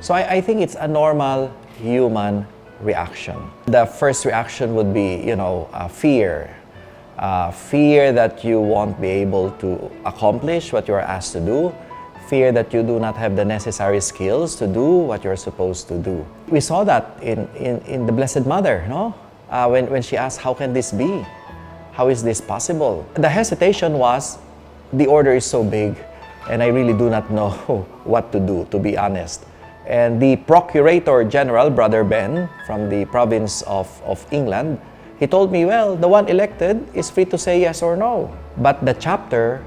So I think it's a normal human reaction. The first reaction would be, fear. Fear that you won't be able to accomplish what you are asked to do. Fear that you do not have the necessary skills to do what you're supposed to do. We saw that in the Blessed Mother, no? When she asked, how can this be? How is this possible? The hesitation was, the order is so big, and I really do not know what to do, to be honest. And the Procurator General, Brother Ben, from the province of England, he told me, well, the one elected is free to say yes or no. But the chapter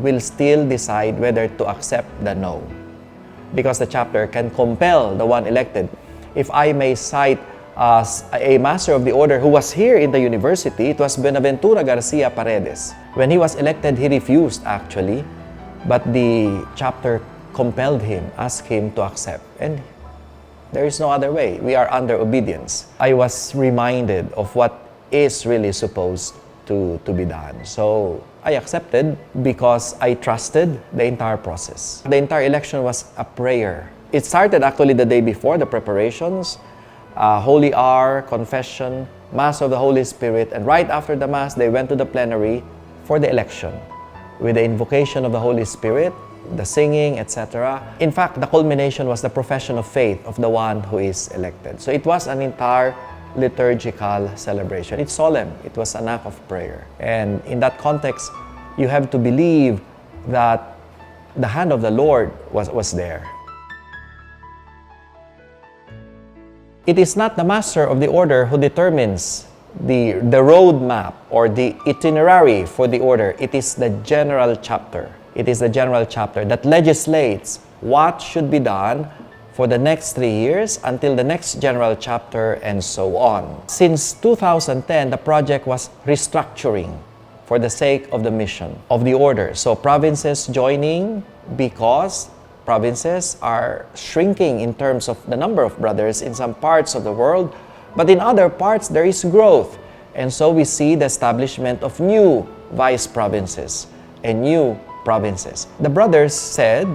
will still decide whether to accept the no. Because the chapter can compel the one elected. If I may cite a master of the order who was here in the university, it was Buenaventura Garcia Paredes. When he was elected, he refused actually, but the chapter compelled him, asked him to accept. And there is no other way. We are under obedience. I was reminded of what is really supposed to be done. So I accepted because I trusted the entire process. The entire election was a prayer. It started actually the day before, the preparations, Holy Hour, confession, Mass of the Holy Spirit, and right after the Mass, they went to the plenary for the election with the invocation of the Holy Spirit, the singing, etc. In fact, the culmination was the profession of faith of the one who is elected. So it was an entire liturgical celebration. It's solemn. It was an act of prayer. And in that context, you have to believe that the hand of the Lord was there. It is not the master of the order who determines the roadmap or the itinerary for the order. It is the general chapter. It is the general chapter that legislates what should be done for the next 3 years until the next general chapter and so on. Since 2010, the project was restructuring for the sake of the mission of the order. So provinces joining because provinces are shrinking in terms of the number of brothers in some parts of the world, but in other parts there is growth. And so we see the establishment of new vice provinces and new provinces. The brothers said,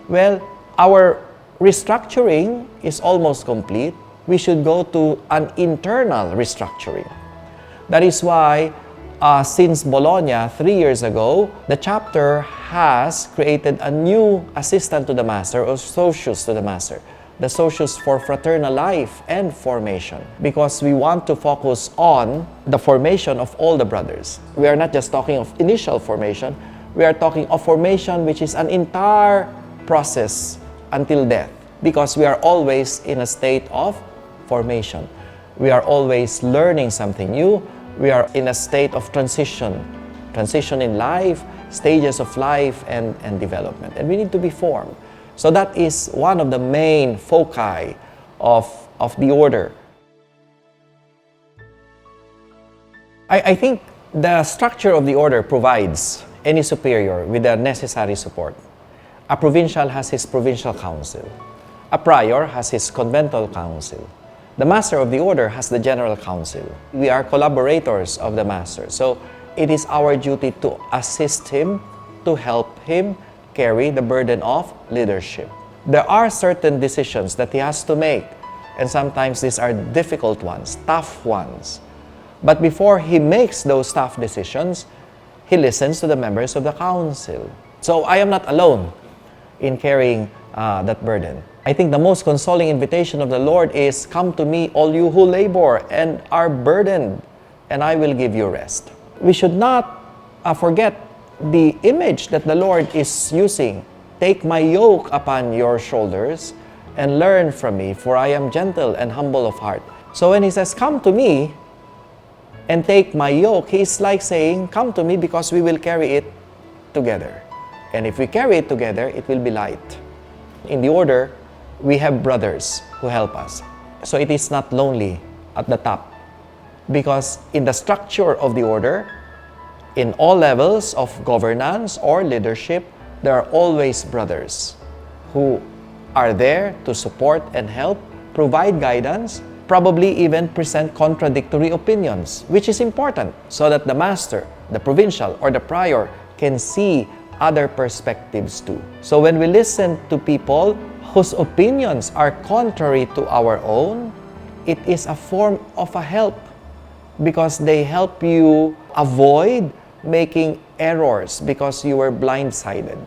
well, our restructuring is almost complete. We should go to an internal restructuring. That is why since Bologna 3 years ago, the chapter has created a new assistant to the master or socius to the master, the socius for fraternal life and formation, because we want to focus on the formation of all the brothers. We are not just talking of initial formation, we are talking of formation which is an entire process until death, because we are always in a state of formation. We are always learning something new. We are in a state of transition in life, stages of life and development, and we need to be formed. So that is one of the main foci of the order. I think the structure of the order provides any superior with the necessary support. A provincial has his provincial council. A prior has his convental council. The master of the order has the general council. We are collaborators of the master. So it is our duty to assist him, to help him carry the burden of leadership. There are certain decisions that he has to make, and sometimes these are difficult ones, tough ones. But before he makes those tough decisions, he listens to the members of the council. So I am not alone in carrying that burden. I think the most consoling invitation of the Lord is, come to me, all you who labor and are burdened, and I will give you rest. We should not forget the image that the Lord is using. Take my yoke upon your shoulders and learn from me, for I am gentle and humble of heart. So when he says, come to me and take my yoke, he's like saying, come to me because we will carry it together. And if we carry it together, it will be light. In the order, we have brothers who help us. So it is not lonely at the top, because in the structure of the order, in all levels of governance or leadership, there are always brothers who are there to support and help, provide guidance, probably even present contradictory opinions, which is important so that the master, the provincial, or the prior can see other perspectives too. So when we listen to people whose opinions are contrary to our own, it is a form of a help because they help you avoid making errors because you were blindsided.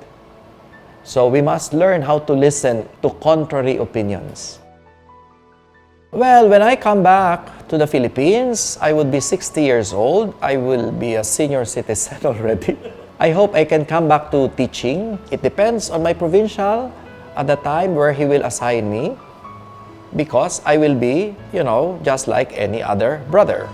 So we must learn how to listen to contrary opinions. Well, when I come back to the Philippines, I would be 60 years old. I will be a senior citizen already. I hope I can come back to teaching. It depends on my provincial at the time where he will assign me because I will be, just like any other brother.